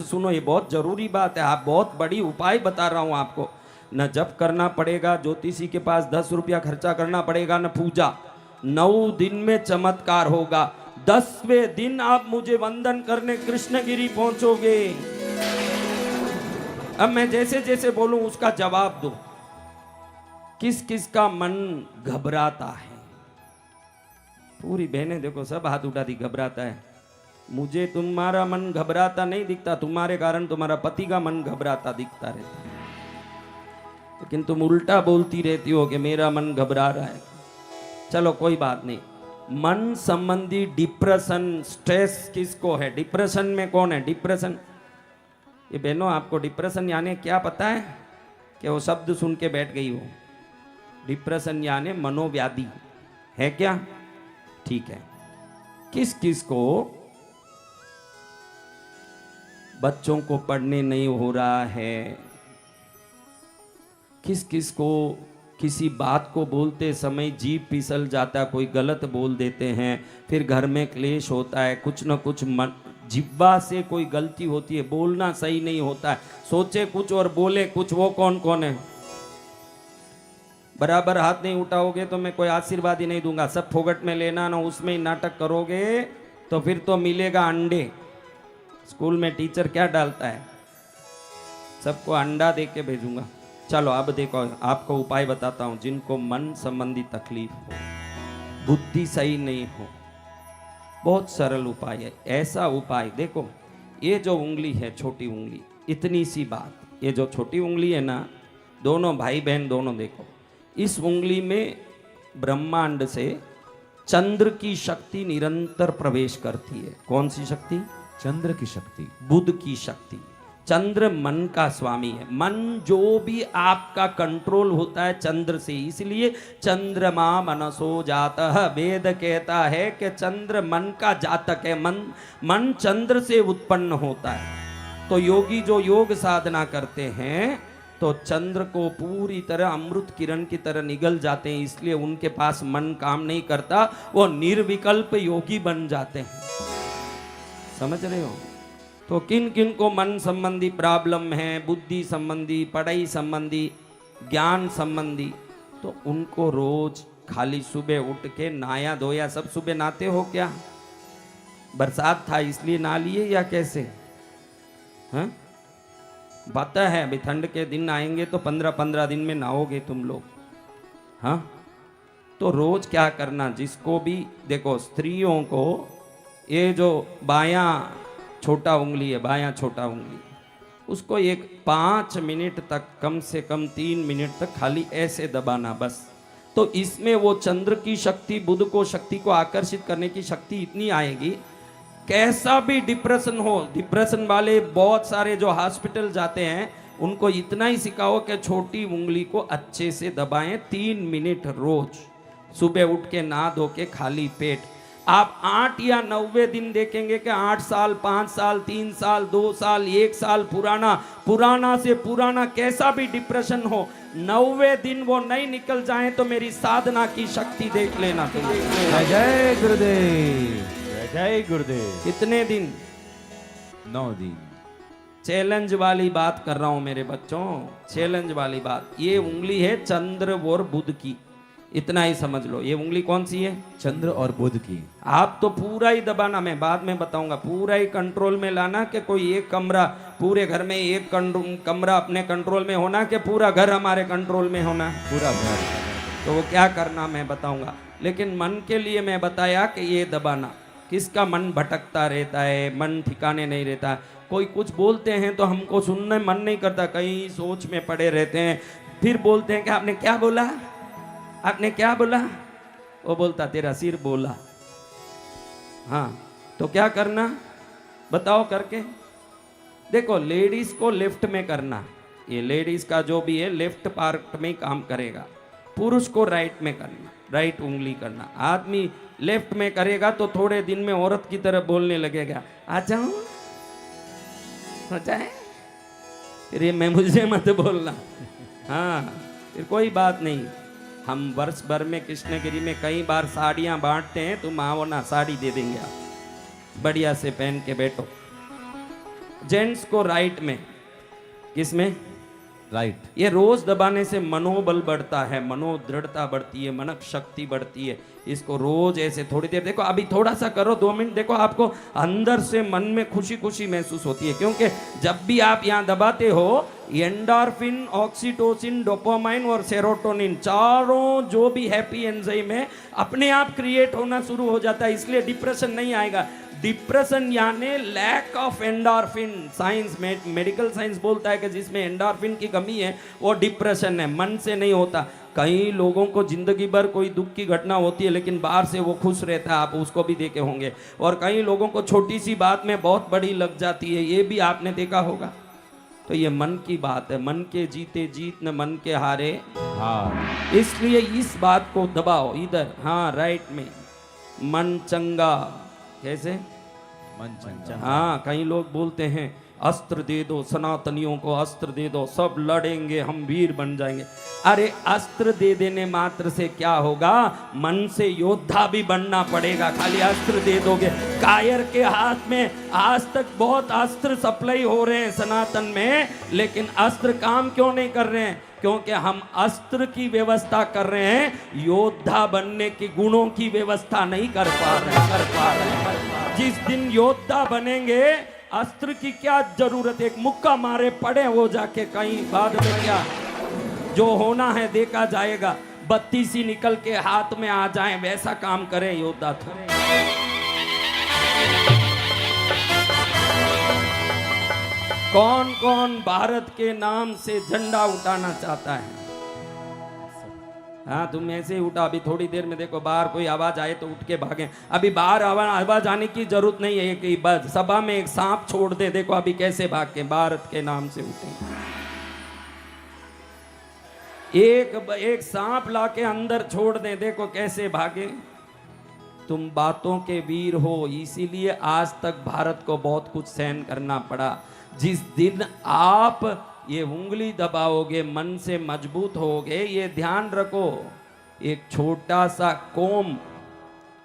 सुनो, ये बहुत जरूरी बात है, आप बहुत बड़ी उपाय बता रहा हूं आपको। न जप करना पड़ेगा, ज्योतिषी के पास 10 रुपया खर्चा करना पड़ेगा, न पूजा। 9 दिन में चमत्कार होगा। 10वें दिन आप मुझे वंदन करने कृष्णगिरी पहुंचोगे। अब मैं जैसे जैसे बोलूं उसका जवाब दो। किस किस का मन घबराता है? पूरी बहनें देखो, सब हाथ उठा दी, घबराता है। मुझे तुम्हारा मन घबराता नहीं दिखता, तुम्हारे कारण तुम्हारा पति का मन घबराता दिखता रहता है, लेकिन तुम उल्टा बोलती रहती हो कि मेरा मन घबरा रहा है। चलो कोई बात नहीं। मन संबंधी डिप्रेशन, स्ट्रेस किसको है? डिप्रेशन में कौन है? डिप्रेशन, ये बहनों आपको डिप्रेशन यानी क्या पता है? कि वो शब्द सुन के बैठ गई हो। डिप्रेशन यानी मनोव्याधि है क्या? ठीक है। किस किस को बच्चों को पढ़ने नहीं हो रहा है? किस किस को किसी बात को बोलते समय जीभ फिसल जाता, कोई गलत बोल देते हैं, फिर घर में क्लेश होता है, कुछ न कुछ जिह्वा से कोई गलती होती है, बोलना सही नहीं होता है, सोचे कुछ और बोले कुछ। वो कौन कौन है? बराबर हाथ नहीं उठाओगे तो मैं कोई आशीर्वाद ही नहीं दूंगा। सब फोगट में लेना ना, उसमें ही नाटक करोगे तो फिर तो मिलेगा अंडे। स्कूल में टीचर क्या डालता है? सबको अंडा दे के भेजूंगा। चलो अब देखो, आपको उपाय बताता हूं। जिनको मन संबंधी तकलीफ हो, बुद्धि सही नहीं हो, बहुत सरल उपाय है। ऐसा उपाय देखो, ये जो उंगली है, छोटी उंगली, इतनी सी बात, ये जो छोटी उंगली है ना, दोनों भाई बहन दोनों देखो, इस उंगली में ब्रह्मांड से चंद्र की शक्ति निरंतर प्रवेश करती है। कौन सी शक्ति? चंद्र की शक्ति, बुध की शक्ति। चंद्र मन का स्वामी है। मन जो भी आपका कंट्रोल होता है चंद्र से, इसलिए चंद्रमा मनसो जातः। वेद कहता है कि चंद्र मन का जातक है। मन चंद्र से उत्पन्न होता है। तो योगी जो योग साधना करते हैं तो चंद्र को पूरी तरह अमृत किरण की तरह निगल जाते हैं, इसलिए उनके पास मन काम नहीं करता, वो निर्विकल्प योगी बन जाते हैं। समझ रहे हो? तो किन किन को मन संबंधी प्रॉब्लम है, बुद्धि संबंधी, पढ़ाई संबंधी, ज्ञान संबंधी, तो उनको रोज खाली सुबह उठ के नहाया धोया। सब सुबह नहाते हो क्या? बरसात था इसलिए नहा लिए या कैसे? हाँ, पता है अभी ठंड के दिन आएंगे तो 15-15 दिन में नहाओगे तुम लोग। हाँ, तो रोज क्या करना, जिसको भी देखो, स्त्रियों को ये जो बायां छोटा उंगली है, बायां छोटा उंगली, उसको एक 5 मिनट तक, कम से कम 3 मिनट तक खाली ऐसे दबाना बस। तो इसमें वो चंद्र की शक्ति, बुध को शक्ति को आकर्षित करने की शक्ति इतनी आएगी, कैसा भी डिप्रेशन हो, डिप्रेशन वाले बहुत सारे जो हॉस्पिटल जाते हैं उनको इतना ही सिखाओ कि छोटी उंगली को अच्छे से दबाएं 3 मिनट रोज, सुबह उठ के नहा धो के खाली पेट। आप 8 या 90 दिन देखेंगे कि 8 साल, 5 साल, 3 साल, 2 साल, 1 साल पुराना से पुराना कैसा भी डिप्रेशन हो, 90 दिन वो नहीं निकल जाए तो मेरी साधना की शक्ति देख लेना तुम। जय गुरुदेव, जय गुरुदेव। कितने दिन? 9 दिन। चैलेंज वाली बात कर रहा हूं मेरे बच्चों, चैलेंज वाली बात। ये उंगली है चंद्र और बुध की, इतना ही समझ लो। ये उंगली कौन सी है? चंद्र और बुध की। आप तो पूरा ही दबाना, मैं बाद में बताऊंगा, पूरा ही कंट्रोल में लाना कि कोई एक कमरा, पूरे घर में एक कमरा अपने कंट्रोल में होना कि पूरा घर हमारे कंट्रोल में होना, पूरा घर। तो वो क्या करना मैं बताऊंगा। लेकिन मन के लिए मैं बताया कि ये दबाना। किसका मन भटकता रहता है, मन ठिकाने नहीं रहता, कोई कुछ बोलते हैं तो हमको सुनने मन नहीं करता, कहीं सोच में पड़े रहते हैं, फिर बोलते हैं कि आपने क्या बोला, आपने क्या बोला? वो बोलता तेरा सिर बोला। हाँ, तो क्या करना बताओ करके? देखो, लेडीज को लेफ्ट में करना, ये लेडीज का जो भी है लेफ्ट पार्ट में काम करेगा। पुरुष को राइट में करना, राइट उंगली करना। आदमी लेफ्ट में करेगा तो थोड़े दिन में औरत की तरह बोलने लगेगा, आ जाऊं, हो जाए, फिर ये मैं मुझे मत बोलना। हाँ, फिर कोई बात नहीं। हम वर्ष भर में कृष्णगिरी में कई बार साड़ियां बांटते हैं, तुम आओ ना, साड़ी दे देंगे, आप बढ़िया से पहन के बैठो। जेंट्स को राइट में, किसमें? राइट। ये रोज दबाने से मनोबल बढ़ता है, मनोदृढ़ता बढ़ती है, मनक शक्ति बढ़ती है। इसको रोज ऐसे थोड़ी देर देखो, अभी थोड़ा सा करो 2 मिनट, देखो आपको अंदर से मन में खुशी खुशी महसूस होती है। क्योंकि जब भी आप यहाँ दबाते हो, एंडोर्फिन, ऑक्सीटोसिन, डोपामाइन और सेरोटोनिन, चारों जो भी हैप्पी एंजाइम है अपने आप क्रिएट होना शुरू हो जाता है। इसलिए डिप्रेशन नहीं आएगा। डिप्रेशन यानी लैक ऑफ एंडोर्फिन। साइंस में, मेडिकल साइंस बोलता है कि जिसमें एंडोर्फिन की कमी है वो डिप्रेशन है, मन से नहीं होता। कई लोगों को जिंदगी भर कोई दुख की घटना होती है लेकिन बाहर से वो खुश रहता है, आप उसको भी देखे होंगे। और कई लोगों को छोटी सी बात में बहुत बड़ी लग जाती है, ये भी आपने देखा होगा। तो ये मन की बात है, मन के जीते जीत न मन के हारे हाँ। इसलिए इस बात को दबाओ इधर, हाँ राइट में, मन चंगा। कैसे? मन चंचल। हाँ, कई लोग बोलते हैं अस्त्र दे दो, सनातनियों को अस्त्र दे दो, सब लड़ेंगे, हम वीर बन जाएंगे। अरे अस्त्र दे देने मात्र से क्या होगा? मन से योद्धा भी बनना पड़ेगा। खाली अस्त्र दे दोगे, कायर के हाथ में आज तक बहुत अस्त्र सप्लाई हो रहे हैं सनातन में, लेकिन अस्त्र काम क्यों नहीं कर रहे हैं? क्योंकि हम अस्त्र की व्यवस्था कर रहे हैं, योद्धा बनने के गुणों की व्यवस्था नहीं कर पा रहे। जिस दिन योद्धा बनेंगे, अस्त्र की क्या जरूरत है? एक मुक्का मारे पड़े वो जाके कहीं, बाद में क्या जो होना है देखा जाएगा। बत्ती सी निकल के हाथ में आ जाए, वैसा काम करे योद्धा। कौन कौन भारत के नाम से झंडा उठाना चाहता है? हाँ, तुम ऐसे ही उठा। अभी थोड़ी देर में देखो बाहर कोई आवाज आए तो उठ के भागे। अभी बाहर आवाज आने की जरूरत नहीं है कि बस सभा में एक सांप छोड़ दे, देखो अभी कैसे भाग के भारत के नाम से उठे। एक सांप लाके अंदर छोड़ दे, देखो कैसे भागे। तुम बातों के वीर हो, इसीलिए आज तक भारत को बहुत कुछ सहन करना पड़ा। जिस दिन आप ये उंगली दबाओगे, मन से मजबूत होगे, ये ध्यान रखो। एक छोटा सा कौम,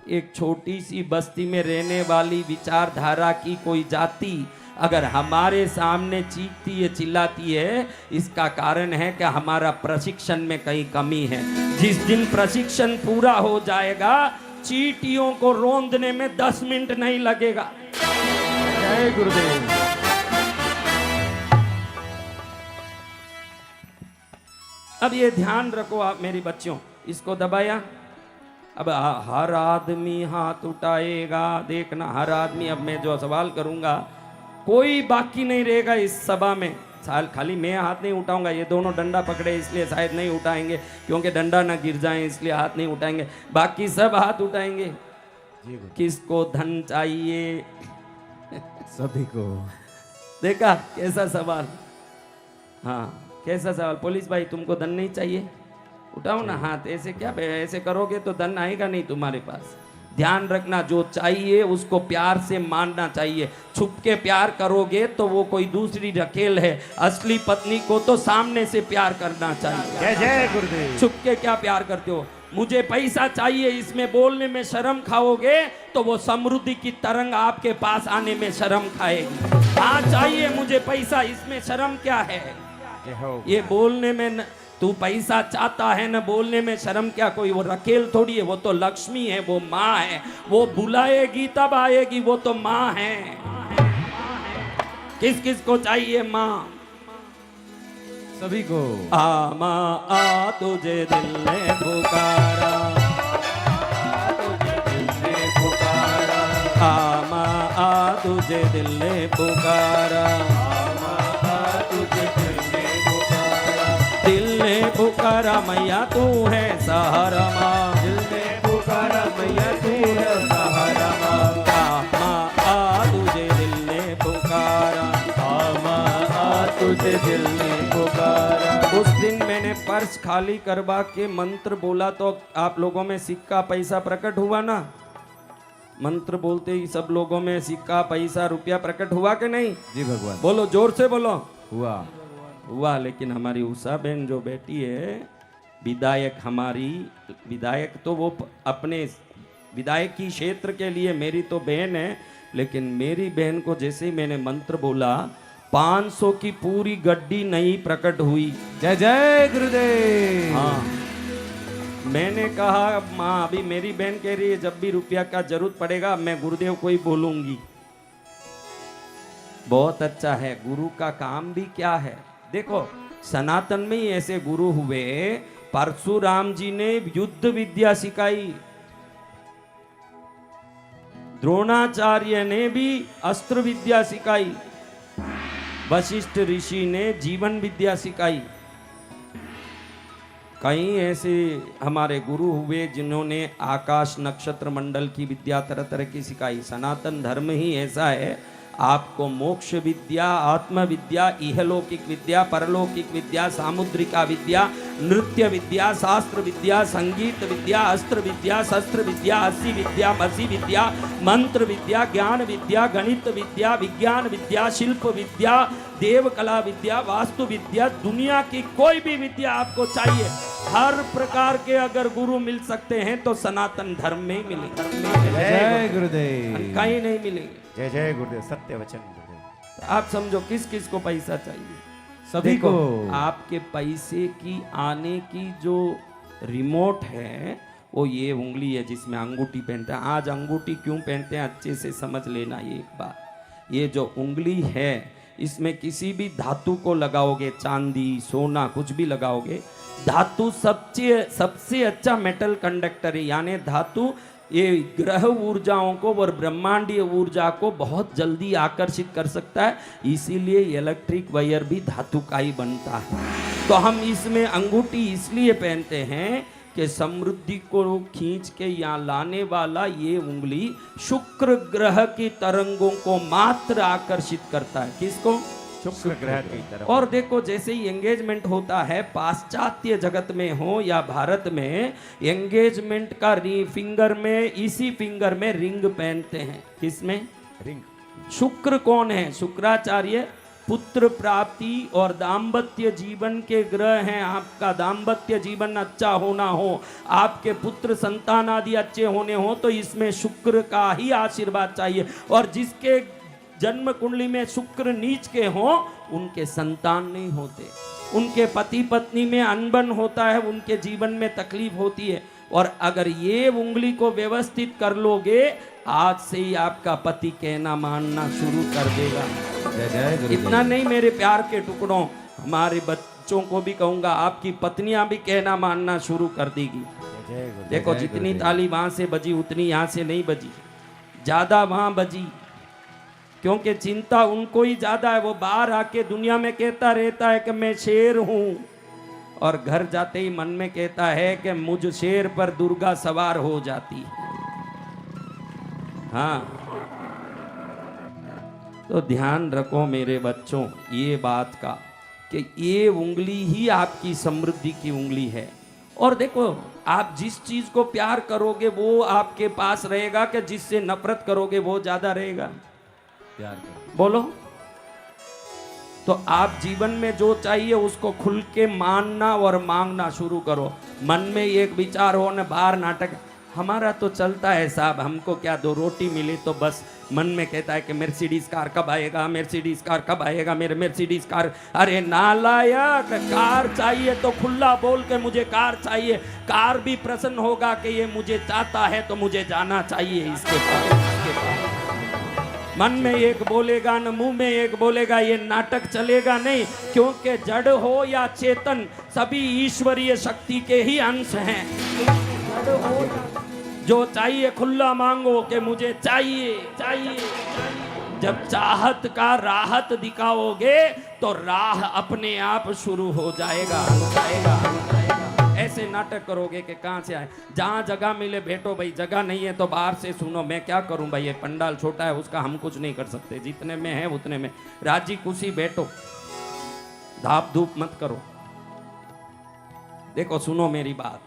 एक छोटी सी बस्ती में रहने वाली विचारधारा की कोई जाति अगर हमारे सामने चीखती है, चिल्लाती है, इसका कारण है कि हमारा प्रशिक्षण में कहीं कमी है। जिस दिन प्रशिक्षण पूरा हो जाएगा, चींटियों को रौंदने में 10 मिनट नहीं लगेगा। जय गुरुदेव। अब ये ध्यान रखो आप मेरी बच्चियों, इसको दबाया। अब हर आदमी हाथ उठाएगा, देखना हर आदमी। अब मैं जो सवाल करूंगा कोई बाकी नहीं रहेगा इस सभा में। खाली मैं हाथ नहीं उठाऊंगा, ये दोनों डंडा पकड़े इसलिए शायद नहीं उठाएंगे, क्योंकि डंडा ना गिर जाए इसलिए हाथ नहीं उठाएंगे। बाकी सब हाथ उठाएंगे। किसको धन चाहिए? सभी को। देखा कैसा सवाल? हाँ, कैसा सवाल? पुलिस भाई तुमको धन नहीं चाहिए? उठाओ ना हाथ। ऐसे क्या, ऐसे करोगे तो धन आएगा नहीं तुम्हारे पास। ध्यान रखना, जो चाहिए उसको प्यार से मानना चाहिए। छुप के प्यार करोगे तो वो कोई दूसरी रखेल है। असली पत्नी को तो सामने से प्यार करना चाहिए। जय जय गुरुदेव। छुप के क्या प्यार करते हो? मुझे पैसा चाहिए, इसमें बोलने में शर्म खाओगे तो वो समृद्धि की तरंग आपके पास आने में शर्म खाएगी। हाँ चाहिए मुझे पैसा, इसमें शर्म क्या है? ये बोलने में तू पैसा चाहता है ना, बोलने में शर्म क्या? कोई वो रकेल थोड़ी है, वो तो लक्ष्मी है, वो माँ है। वो बुलाएगी तब आएगी, वो तो माँ है। किस किस को चाहिए माँ? सभी को। आ माँ आ, तुझे दिल ने पुकारा, आ माँ आ, तुझे दिल ने पुकारा, दिल ने पुकारा मैया तू है सहारा माँ, दिल ने पुकारा मैया तू है सहारा माँ। आ तुझे दिल ने पुकारा, आ तुझे दिल ने पुकारा। उस दिन मैंने पर्स खाली करवा के मंत्र बोला तो आप लोगों में सिक्का पैसा प्रकट हुआ ना? मंत्र बोलते ही सब लोगों में सिक्का पैसा रुपया प्रकट हुआ कि नहीं? जी भगवान। बोलो, जोर से बोलो। हुआ। लेकिन हमारी उषा बहन जो बेटी है, विधायक, हमारी विधायक, तो वो अपने विधायक की क्षेत्र के लिए, मेरी तो बहन है, लेकिन मेरी बहन को जैसे ही मैंने मंत्र बोला 500 की पूरी गड्डी नई प्रकट हुई। जय जय गुरुदेव। हाँ, मैंने कहा माँ अभी मेरी बहन कह रही है जब भी रुपया का जरूरत पड़ेगा मैं गुरुदेव को ही बोलूंगी। बहुत अच्छा है, गुरु का काम भी क्या है। देखो सनातन में ही ऐसे गुरु हुए, परशुराम जी ने युद्ध विद्या सिखाई, द्रोणाचार्य ने भी अस्त्र विद्या सिखाई, वशिष्ठ ऋषि ने जीवन विद्या सिखाई। कई ऐसे हमारे गुरु हुए जिन्होंने आकाश नक्षत्र मंडल की विद्या तरह तरह की सिखाई। सनातन धर्म ही ऐसा है, आपको मोक्ष विद्या, आत्म विद्या, इहलौकिक विद्या, परलौकिक विद्या, सामुद्रिका विद्या, नृत्य विद्या, शास्त्र विद्या, संगीत विद्या, अस्त्र विद्या, शस्त्र विद्या, अस्सी विद्या, मसी विद्या, मंत्र विद्या, ज्ञान विद्या, गणित विद्या, विज्ञान विद्या, शिल्प विद्या, देव कला विद्या, वास्तु विद्या, दुनिया की कोई भी विद्या आपको चाहिए, हर प्रकार के अगर गुरु मिल सकते हैं तो सनातन धर्म में ही मिलेंगे। जय गुरुदेव। कहीं नहीं मिलेंगे। जय जय गुरुदेव, सत्य वचन गुरुदेव। तो आप समझो किस किस को पैसा चाहिए? सभी देखो, को। आपके पैसे की आने की जो रिमोट है वो ये उंगली है जिसमें अंगूठी पहनते हैं। आज अंगूठी क्यों पहनते हैं अच्छे से समझ लेना ये एक बात। ये जो उंगली है इसमें किसी भी धातु को लगाओगे, चांदी सोना कुछ भी लगाओगे, धातु सबसे अच्छा मेटल कंडक्टर है। यानी धातु ये ग्रह ऊर्जाओं को और ब्रह्मांडीय ऊर्जा को बहुत जल्दी आकर्षित कर सकता है, इसीलिए इलेक्ट्रिक वायर भी धातु का ही बनता है। तो हम इसमें अंगूठी इसलिए पहनते हैं कि समृद्धि को खींच के यहाँ लाने वाला ये उंगली शुक्र ग्रह की तरंगों को मात्र आकर्षित करता है। किसको? शुक्र ग्रह की तरफ। और देखो जैसे ही एंगेजमेंट होता है, पाश्चात्य जगत में हो या भारत में, एंगेजमेंट का फिंगर में, इसी फिंगर में रिंग पहनते हैं। किसमें? रिंग। शुक्र कौन है? शुक्राचार्य पुत्र प्राप्ति और दाम्पत्य जीवन के ग्रह हैं। आपका दाम्पत्य जीवन अच्छा होना हो, आपके पुत्र संतान आदि अच्छे होने हो तो इसमें शुक्र का ही आशीर्वाद चाहिए। और जिसके जन्म कुंडली में शुक्र नीच के हों उनके संतान नहीं होते, उनके पति पत्नी में अनबन होता है, उनके जीवन में तकलीफ होती है। और अगर ये उंगली को व्यवस्थित कर लोगे, आज से ही आपका पति कहना मानना शुरू कर देगा। जय जय गुरुदेव। इतना नहीं मेरे प्यार के टुकड़ों, हमारे बच्चों को भी कहूंगा, आपकी पत्नियां भी कहना मानना शुरू कर देगी। जय जय गुरुदेव। देखो जितनी ताली वहां से बजी उतनी यहां से नहीं बजी, ज्यादा वहां बजी, क्योंकि चिंता उनको ही ज्यादा है। वो बाहर आके दुनिया में कहता रहता है कि मैं शेर हूं, और घर जाते ही मन में कहता है कि मुझ शेर पर दुर्गा सवार हो जाती है। हाँ, तो ध्यान रखो मेरे बच्चों ये बात का कि ये उंगली ही आपकी समृद्धि की उंगली है। और देखो आप जिस चीज को प्यार करोगे वो आपके पास रहेगा, कि जिससे नफरत करोगे वो ज्यादा रहेगा। प्यार करो। बोलो। तो आप जीवन में जो चाहिए उसको खुल के मानना और मांगना शुरू करो। मन में एक विचार हो न बाहर नाटक, हमारा तो चलता है साहब, हमको क्या 2 रोटी मिली तो बस मन में कहता है कि मर्सिडीज कार कब आएगा, मर्सिडीज कार कब आएगा, मेरे मर्सिडीज कार। अरे नालायक, कार चाहिए तो खुला बोल के मुझे कार चाहिए। कार भी प्रसन्न होगा कि ये मुझे चाहता है तो मुझे जाना चाहिए इसके पास। मन में एक बोलेगा न मुंह में एक बोलेगा, ये नाटक चलेगा नहीं। क्योंकि जड़ हो या चेतन सभी ईश्वरीय शक्ति के ही अंश हैं। जड़ हो जो चाहिए खुला मांगो कि मुझे चाहिए चाहिए। जब चाहत का राहत दिखाओगे तो राह अपने आप शुरू हो जाएगा। ऐसे नाटक करोगे कि कहाँ से आए, जहाँ जगह मिले बैठो भाई, जगह नहीं है तो बाहर से सुनो। मैं क्या करूं भाई, ये पंडाल छोटा है उसका हम कुछ नहीं कर सकते, जितने में है उतने में राजी खुशी बैठो, धाप धूप मत करो। देखो सुनो मेरी बात,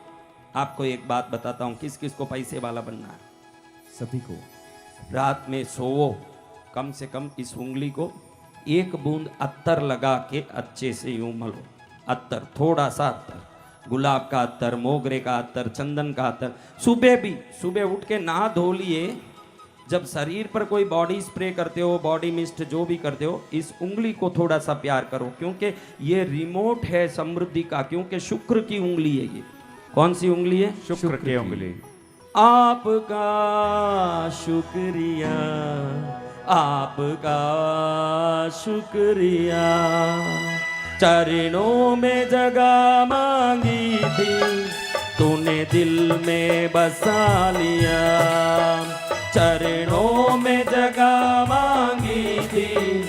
आपको एक बात बताता हूं, किस किस को पैसे वाला बनना है। सभी को। रात में सोओ, कम से कम इस उंगली को 1 बूंद अत्तर लगा के अच्छे से यूं मलो। अत्तर, थोड़ा सा अत्तर, गुलाब का अत्तर, मोगरे का अत्तर, चंदन का अत्तर। सुबह भी, सुबह उठ के नहा धो लिए, जब शरीर पर कोई बॉडी स्प्रे करते हो, बॉडी मिस्ट जो भी करते हो, इस उंगली को थोड़ा सा प्यार करो, क्योंकि ये रिमोट है समृद्धि का, क्योंकि शुक्र की उंगली है ये। कौन सी उंगली है? शुक्र की उंगली। आपका शुक्रिया, आपका शुक्रिया, चरणों में जगह मांगी थी, तूने दिल में बसा लिया। चरणों में जगह मांगी थी,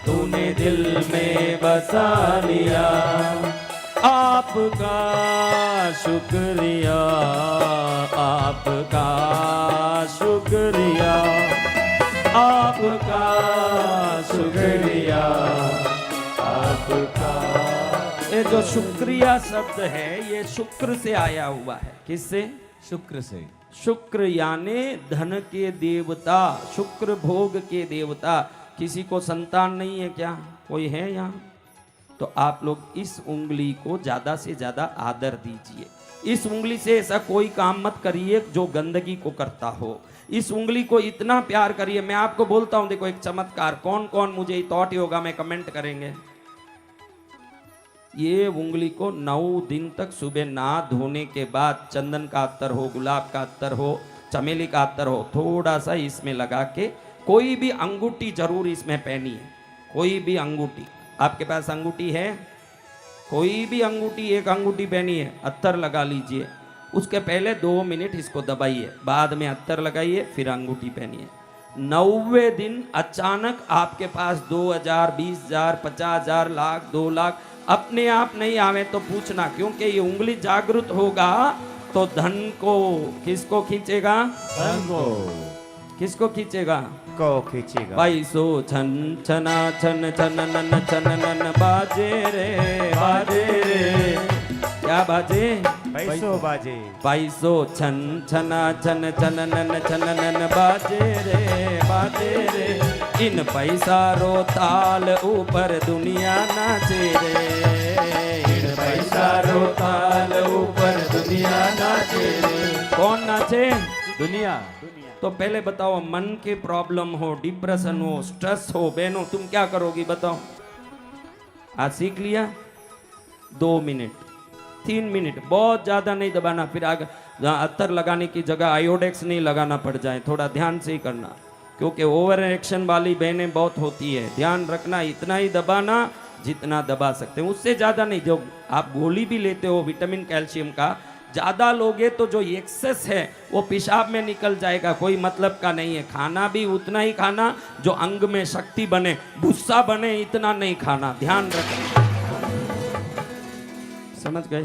तूने दिल में बसा लिया। आपका शुक्रिया, आपका शुक्रिया, आपका शुक्रिया, आपका। ये जो शुक्रिया शब्द है ये शुक्र से आया हुआ है। किससे? शुक्र से। शुक्र यानी धन के देवता, शुक्र भोग के देवता। किसी को संतान नहीं है क्या? कोई है यहाँ? तो आप लोग इस उंगली को ज्यादा से ज्यादा आदर दीजिए। इस उंगली से ऐसा कोई काम मत करिए जो गंदगी को करता हो। इस उंगली को इतना प्यार करिए। मैं आपको बोलता हूं, देखो एक चमत्कार, कौन कौन मुझे थॉट योगा में कमेंट करेंगे? ये उंगली को 9 दिन तक सुबह नहा धोने के बाद चंदन का अत्तर हो, गुलाब का अत्तर हो, चमेली का अत्तर हो, थोड़ा सा इसमें लगा के, कोई भी अंगूठी जरूर इसमें पहनी है। कोई भी अंगूठी, आपके पास अंगूठी है? कोई भी अंगूठी, एक अंगूठी पहनी है, अत्तर लगा लीजिए। उसके पहले 2 मिनट इसको दबाइए, बाद में अत्तर लगाइए, फिर अंगूठी पहनिए। 90वें दिन अचानक आपके पास 2000, 20,000, 50,000, लाख, 2 लाख अपने आप नहीं आवे तो पूछना, क्योंकि ये उंगली जागृत होगा तो धन को किसको खींचेगा? धन को। किसको खींचेगा? को खींचेगा। पैसो छन छना छन छनन छनन बाजे रे, बाजे रे। क्या बाजे? पैसो बाजे। पैसो छन छना छन छनन छनन बाजे रे, बाजे रे। इन पैसा रो ताल ऊपर दुनिया नाचे रे, इन पैसा रो ताल ऊपर दुनिया नाचे रे। कौन नाचे? दुनिया। तो पहले बताओ, मन के प्रॉब्लम हो, डिप्रेशन हो, स्ट्रेस हो, बहनों तुम क्या करोगी बताओ? आज सीख लिया? 2 मिनट, 3 मिनट, बहुत ज्यादा नहीं दबाना। फिर आगे अत्तर लगाने की जगह आयोडेक्स नहीं लगाना पड़ जाए, थोड़ा ध्यान से ही करना, क्योंकि ओवर एक्शन वाली बहनें बहुत होती है। ध्यान रखना, इतना ही दबाना जितना दबा सकते हैं, उससे ज्यादा नहीं। जो आप गोली भी लेते हो विटामिन कैल्शियम का, ज्यादा लोगे तो जो एक्सेस है वो पेशाब में निकल जाएगा, कोई मतलब का नहीं है। खाना भी उतना ही खाना जो अंग में शक्ति बने, गुस्सा बने, इतना नहीं खाना। ध्यान रखना, समझ गए?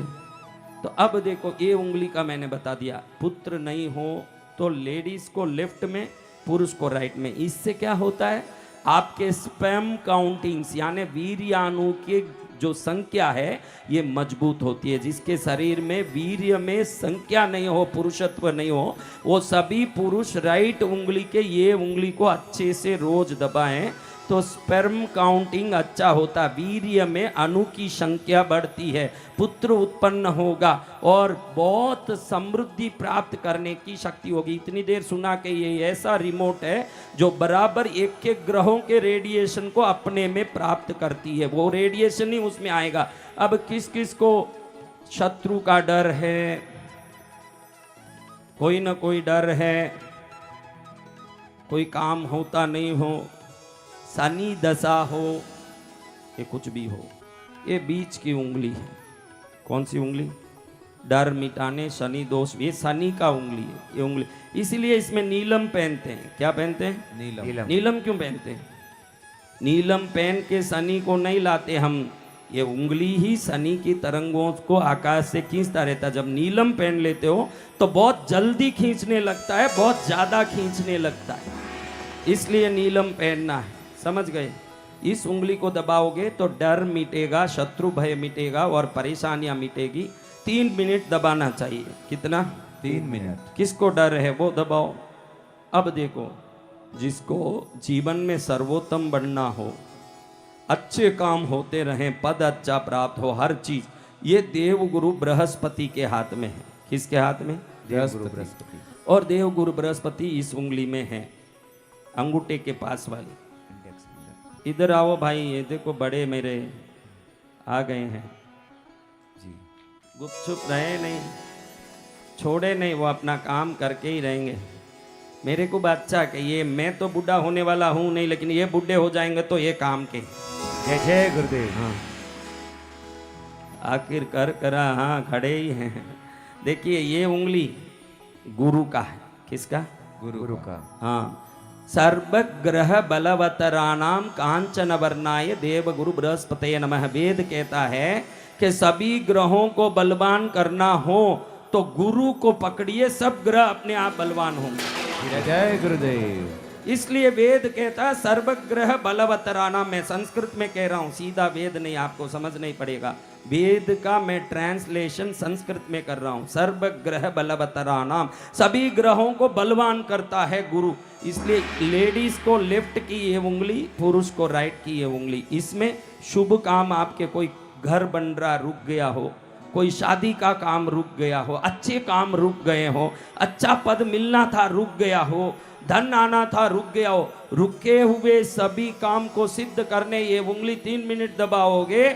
तो अब देखो, ये उंगली का मैंने बता दिया। पुत्र नहीं हो तो लेडीज को लेफ्ट में, पुरुष को राइट में। इससे क्या होता है? आपके स्पर्म काउंटिंग्स यानी वीर्याणु के जो संख्या है ये मजबूत होती है। जिसके शरीर में वीर्य में संख्या नहीं हो, पुरुषत्व नहीं हो, वो सभी पुरुष राइट उंगली के ये उंगली को अच्छे से रोज दबाएं तो स्पर्म काउंटिंग अच्छा होता, वीर्य में अणु की संख्या बढ़ती है, पुत्र उत्पन्न होगा और बहुत समृद्धि प्राप्त करने की शक्ति होगी। इतनी देर सुना कि ये ऐसा रिमोट है जो बराबर एक एक ग्रहों के रेडिएशन को अपने में प्राप्त करती है, वो रेडिएशन ही उसमें आएगा। अब किस किस को शत्रु का डर है? कोई ना कोई डर है, कोई काम होता नहीं हो, शनि दशा हो, ये कुछ भी हो, ये बीच की उंगली है। कौन सी उंगली? डर मिटाने, शनि दोष, ये शनि का उंगली है ये उंगली। इसीलिए इसमें नीलम पहनते हैं। क्या पहनते हैं? नीलम। नीलम क्यों पहनते हैं? नीलम पहन के शनि को नहीं लाते हम, ये उंगली ही शनि की तरंगों को आकाश से खींचता रहता। जब नीलम पहन लेते हो तो बहुत जल्दी खींचने लगता है, बहुत ज्यादा खींचने लगता है, इसलिए नीलम पहनना है। समझ गए? इस उंगली को दबाओगे तो डर मिटेगा, शत्रु भय मिटेगा और परेशानियां मिटेगी। 3 मिनट दबाना चाहिए। कितना? 3 मिनट। किसको डर है वो दबाओ। अब देखो, जिसको जीवन में सर्वोत्तम बनना हो, अच्छे काम होते रहें, पद अच्छा प्राप्त हो, हर चीज, ये देवगुरु बृहस्पति के हाथ में है। किसके हाथ में? बृहस्पति। और देवगुरु बृहस्पति इस उंगली में है। अंगूठे के पास वाली। इधर आओ भाई, ये देखो बड़े मेरे आ गए हैं जी। गुपचुप रहे नहीं, छोड़े नहीं, वो अपना काम करके ही रहेंगे। मेरे को बादशाह के ये, मैं तो बूढ़ा होने वाला हूँ नहीं, लेकिन ये बूढ़े हो जाएंगे तो ये काम के। जय जय गुरुदेव। हाँ आखिर कर करा, हाँ खड़े ही हैं। देखिए ये उंगली गुरु का है। किसका? गुरु का। हाँ, सर्वग्रह बलवतराणाम कांचन वर्णाय देव गुरु बृहस्पतये नमः। वेद कहता है कि सभी ग्रहों को बलवान करना हो तो गुरु को पकड़िए, सब ग्रह अपने आप बलवान होंगे। जय जय गुरुदेव। इसलिए वेद कहता है सर्वग्रह बलवतराणाम। मैं संस्कृत में कह रहा हूं, सीधा वेद नहीं, आपको समझ नहीं पड़ेगा। वेद का मैं ट्रांसलेशन संस्कृत में कर रहा हूं। सर्वग्रह बलवतराणाम, सभी ग्रहों को बलवान करता है गुरु। इसलिए लेडीज को लेफ्ट की ये उंगली, पुरुष को राइट की ये उंगली। इसमें शुभ काम, आपके कोई घर बन रहा रुक गया हो, कोई शादी का काम रुक गया हो, अच्छे काम रुक गए हो, अच्छा पद मिलना था रुक गया हो, धन आना था रुक गया हो, रुके हुए सभी काम को सिद्ध करने ये उंगली 3 मिनट दबाओगे,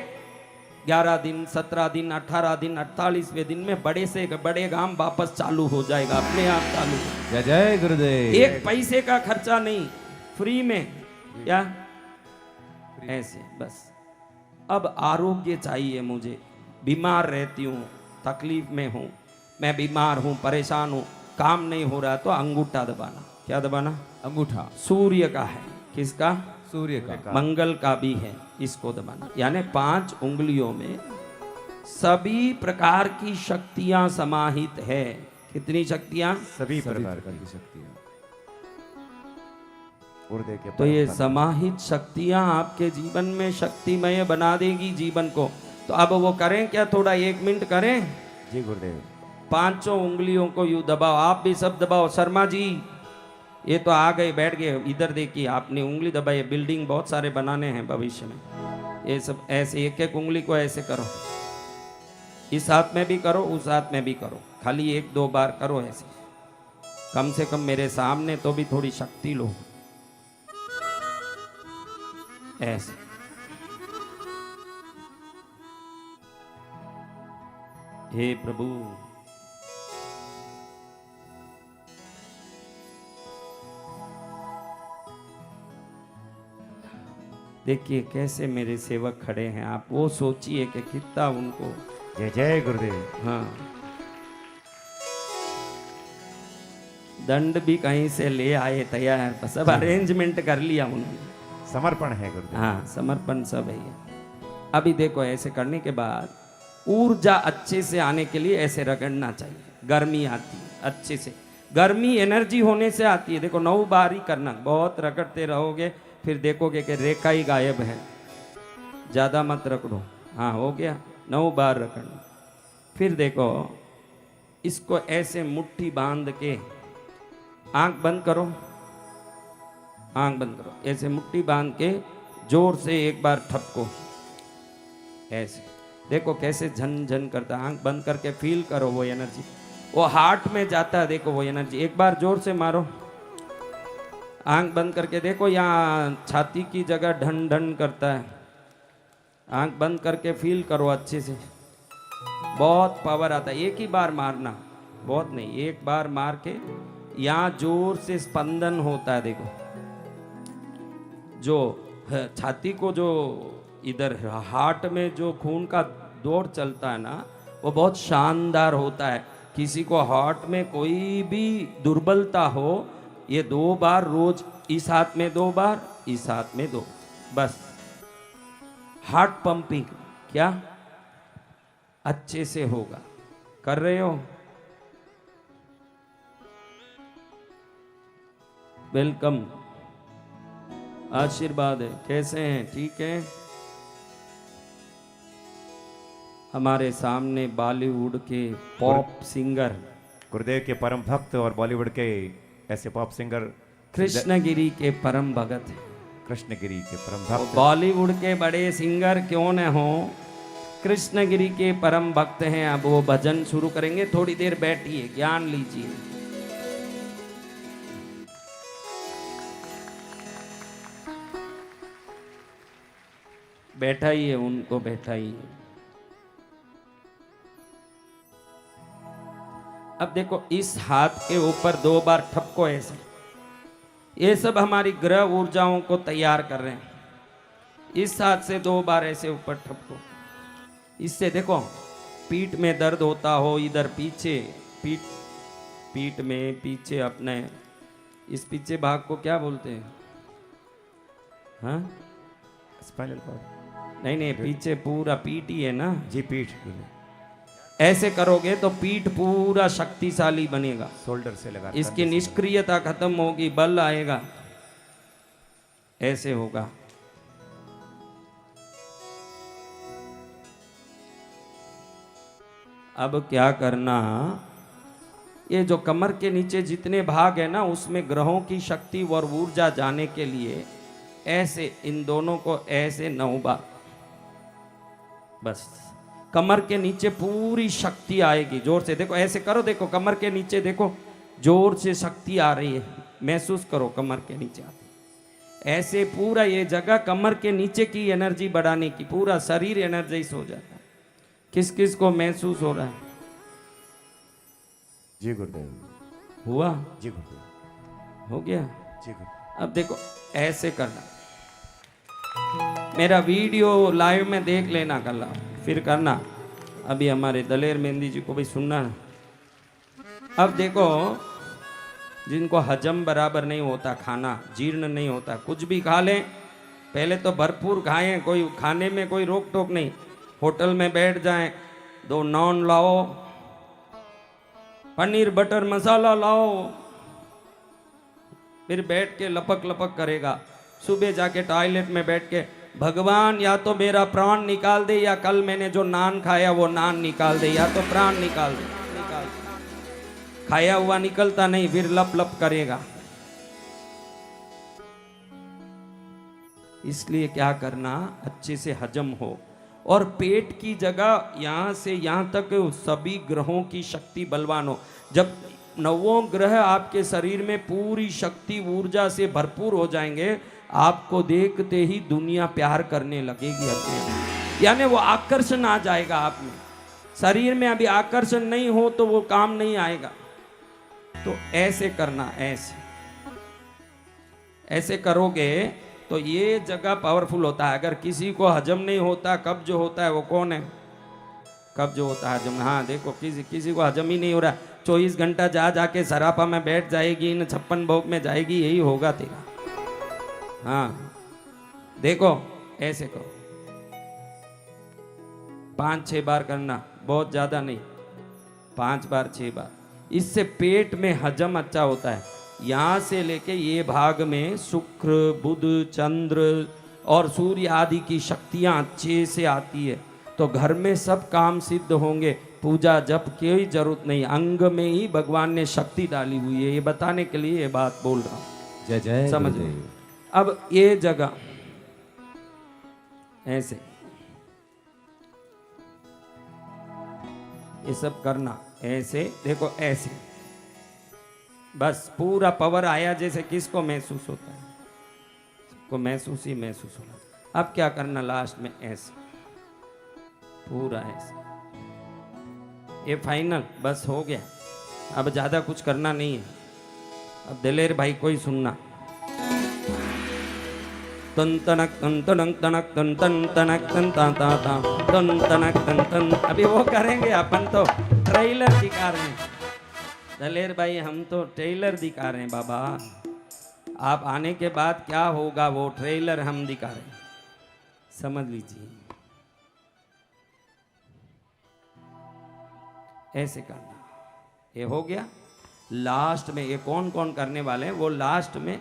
11 दिन, 17 दिन, 18 दिन, 48वें दिन में बड़े से बड़े काम वापस चालू हो जाएगा, अपने आप चालू। जय जय गुरुदेव। एक पैसे का खर्चा नहीं, फ्री में। क्या? ऐसे बस। अब आरोग्य चाहिए मुझे, बीमार रहती हूँ, तकलीफ में हूँ, मैं बीमार हूँ, परेशान हूँ, काम नहीं हो रहा, तो अंगूठा दबाना। क्या दबाना? अंगूठा। सूर्य का है। किसका? सूर्य का। मंगल का भी है, इसको दबाना। यानी 5 उंगलियों में सभी प्रकार की शक्तियां समाहित है। कितनी शक्तियां? सभी सभी प्रकार प्रकार की की शक्तियाँ। गुरुदेव के तो ये परम समाहित शक्तियां आपके जीवन में शक्तिमय बना देगी जीवन को। तो अब वो करें क्या? थोड़ा 1 मिनट करें। धन्य। जी गुरुदेव। 5 उंगलियों को यूं दबाओ, आप भी सब दबाओ। शर्मा जी ये तो आ गए, बैठ गए। इधर देखिए, आपने उंगली दबाई। बिल्डिंग बहुत सारे बनाने हैं भविष्य में। ये सब ऐसे एक एक उंगली को ऐसे करो, इस हाथ में भी करो, उस हाथ में भी करो, खाली 1-2 बार करो ऐसे, कम से कम मेरे सामने तो भी थोड़ी शक्ति लो। ऐसे हे प्रभु, देखिए कैसे मेरे सेवक खड़े हैं। आप वो सोचिए कि कितना उनको। जय जय गुरुदेव। हाँ, दंड भी कहीं से ले आए तैयार, सब अरेंजमेंट कर लिया उन्होंने। समर्पण है गुरुदेव। हाँ, समर्पण सब है ये। अभी देखो, ऐसे करने के बाद ऊर्जा अच्छे से आने के लिए ऐसे रगड़ना चाहिए। गर्मी आती है अच्छे से, गर्मी एनर्जी होने से आती है। देखो 9 बार ही करना, बहुत रगड़ते रहोगे फिर देखोगे कि रेखा ही गायब है। ज़्यादा मत रगड़ो। हाँ, हो गया, 9 बार रगड़ना। फिर देखो, इसको ऐसे मुट्ठी बांध के, आंख बंद करो, आंख बंद करो, ऐसे मुट्ठी बांध के जोर से एक बार ठपको। ऐसे देखो कैसे झन झन करता है। आंख बंद करके फील करो वो एनर्जी, वो हार्ट में जाता है। देखो वो एनर्जी, एक बार जोर से मारो। आंख बंद करके देखो, यहाँ छाती की जगह ढन ढन करता है। आंख बंद करके फील करो अच्छे से, बहुत पावर आता है। एक ही बार मारना, बहुत नहीं, एक बार मार के यहाँ जोर से स्पंदन होता है। देखो जो छाती को, जो इधर हार्ट में जो खून का दौड़ चलता है ना, वो बहुत शानदार होता है। किसी को हार्ट में कोई भी दुर्बलता हो, ये 2 बार रोज, इस हाथ में 2 बार, इस हाथ में 2, बस हार्ट पंपिंग क्या अच्छे से होगा। कर रहे हो? वेलकम, आशीर्वाद है। कैसे हैं? ठीक है। हमारे सामने बॉलीवुड के पॉप सिंगर, गुरुदेव के परम भक्त और बॉलीवुड के ऐसे पॉप सिंगर कृष्णगिरी के परम भगत हैं। कृष्णगिरी के परम भक्त। बॉलीवुड के बड़े सिंगर क्यों न हो, कृष्णगिरी के परम भक्त हैं। अब वो भजन शुरू करेंगे, थोड़ी देर बैठिए, ज्ञान लीजिए। बैठा ही है, उनको बैठा ही है। अब देखो इस हाथ के ऊपर 2 बार ठपको ऐसे, ये सब हमारी ग्रह ऊर्जाओं को तैयार कर रहे हैं। इस हाथ से 2 बार ऐसे ऊपर ठपको, इससे देखो पीठ में दर्द होता हो, इधर पीछे पीठ में पीछे अपने इस पीछे भाग को क्या बोलते हैं? हाँ स्पाइनल कॉर्ड। नहीं, पीछे पूरा पीठ ही है ना जी, पीठ। ऐसे करोगे तो पीठ पूरा शक्तिशाली बनेगा, शोल्डर से लगा, इसकी निष्क्रियता खत्म होगी, बल आएगा, ऐसे होगा। अब क्या करना, ये जो कमर के नीचे जितने भाग है ना, उसमें ग्रहों की शक्ति और ऊर्जा जाने के लिए ऐसे इन दोनों को ऐसे 9 बार, बस कमर के नीचे पूरी शक्ति आएगी। जोर से देखो, ऐसे करो, देखो कमर के नीचे देखो, जोर से शक्ति आ रही है, महसूस करो कमर के नीचे आती, ऐसे पूरा ये जगह कमर के नीचे की एनर्जी बढ़ाने की, पूरा शरीर एनर्जाइज हो जाता है। किस किस को महसूस हो रहा है? जी गुरुदेव। हुआ? जी गुरुदेव। हो गया? जी गुरुदेव। अब देखो ऐसे करना, मेरा वीडियो लाइव में देख लेना कल, फिर करना। अभी हमारे दलेर मेहंदी जी को भी सुनना। अब देखो जिनको हजम बराबर नहीं होता, खाना जीर्ण नहीं होता, कुछ भी खा लें, पहले तो भरपूर खाएं, कोई खाने में कोई रोक टोक नहीं। होटल में बैठ जाएं, 2 नान लाओ, पनीर बटर मसाला लाओ, फिर बैठ के लपक लपक करेगा। सुबह जाके टॉयलेट में बैठ के, भगवान या तो मेरा प्राण निकाल दे, या कल मैंने जो नान खाया वो नान निकाल दे, या तो प्राण निकाल दे। खाया हुआ निकलता नहीं, फिर लप लप करेगा। इसलिए क्या करना, अच्छे से हजम हो, और पेट की जगह यहां से यहां तक सभी ग्रहों की शक्ति बलवान हो। जब 9 ग्रह आपके शरीर में पूरी शक्ति ऊर्जा से भरपूर हो जाएंगे, आपको देखते ही दुनिया प्यार करने लगेगी अपने आप, यानी वो आकर्षण आ जाएगा आप में। शरीर में अभी आकर्षण नहीं हो तो वो काम नहीं आएगा। तो ऐसे करना, ऐसे करोगे तो ये जगह पावरफुल होता है। अगर किसी को हजम नहीं होता, कब्ज होता है, वो कौन है? कब्ज होता है हजम। हाँ देखो, किसी को हजम ही नहीं हो रहा, 24 घंटा जाके सरापा में बैठ जाएगी, इन 56 भोग में जाएगी, यही होगा तेरा। हाँ देखो ऐसे करो, 5-6 बार करना, बहुत ज्यादा नहीं, 5 बार 6 बार। इससे पेट में हजम अच्छा होता है। यहाँ से लेके ये भाग में शुक्र, बुध, चंद्र और सूर्य आदि की शक्तियाँ अच्छे से आती है, तो घर में सब काम सिद्ध होंगे। पूजा जप की जरूरत नहीं, अंग में ही भगवान ने शक्ति डाली हुई है। ये बताने के लिए ये बात बोल रहा हूँ, जय जय समझ लो। गुरुदेव। अब ये जगह ऐसे, ये सब करना ऐसे, देखो ऐसे, बस पूरा पावर आया। जैसे किसको महसूस होता है? सबको महसूस ही महसूस होना। अब क्या करना, लास्ट में ऐसे, पूरा ऐसे, ये फाइनल, बस हो गया। अब ज्यादा कुछ करना नहीं है। अब दिलेर भाई को ही सुनना। तन तनक तन तनक तनक तन तन तनक तन ता ता ता तन तनक तन तन। अभी वो करेंगे, अपन तो ट्रेलर दिखा रहे हैं। दलेर भाई हम तो ट्रेलर दिखा रहे हैं बाबा, आप आने के बाद क्या होगा वो ट्रेलर हम दिखा रहे हैं, समझ लीजिए। ऐसे करना, ये हो गया। लास्ट में ये कौन कौन करने वाले हैं, वो लास्ट में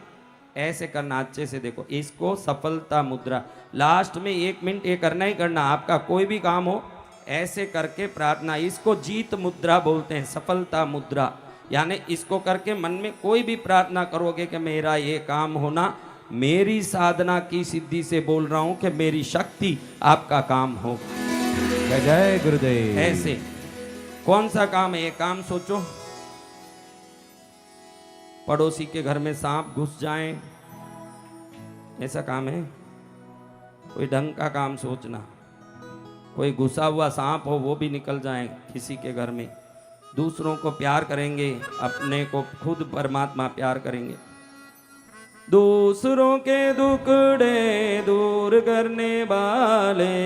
ऐसे करना अच्छे से। देखो इसको सफलता मुद्रा, लास्ट में 1 मिनट ये करना ही करना। आपका कोई भी काम हो ऐसे करके प्रार्थना, इसको जीत मुद्रा बोलते हैं, सफलता मुद्रा। यानी इसको करके मन में कोई भी प्रार्थना करोगे कि मेरा ये काम होना, मेरी साधना की सिद्धि से बोल रहा हूं कि मेरी शक्ति आपका काम हो। जय जय गुरुदेव। ऐसे कौन सा काम है? ये काम सोचो, पड़ोसी के घर में सांप घुस जाए, ऐसा काम है? कोई ढंग का काम सोचना। कोई घुसा हुआ सांप हो वो भी निकल जाए किसी के घर में। दूसरों को प्यार करेंगे, अपने को खुद परमात्मा प्यार करेंगे। दूसरों के दुखड़े दूर करने वाले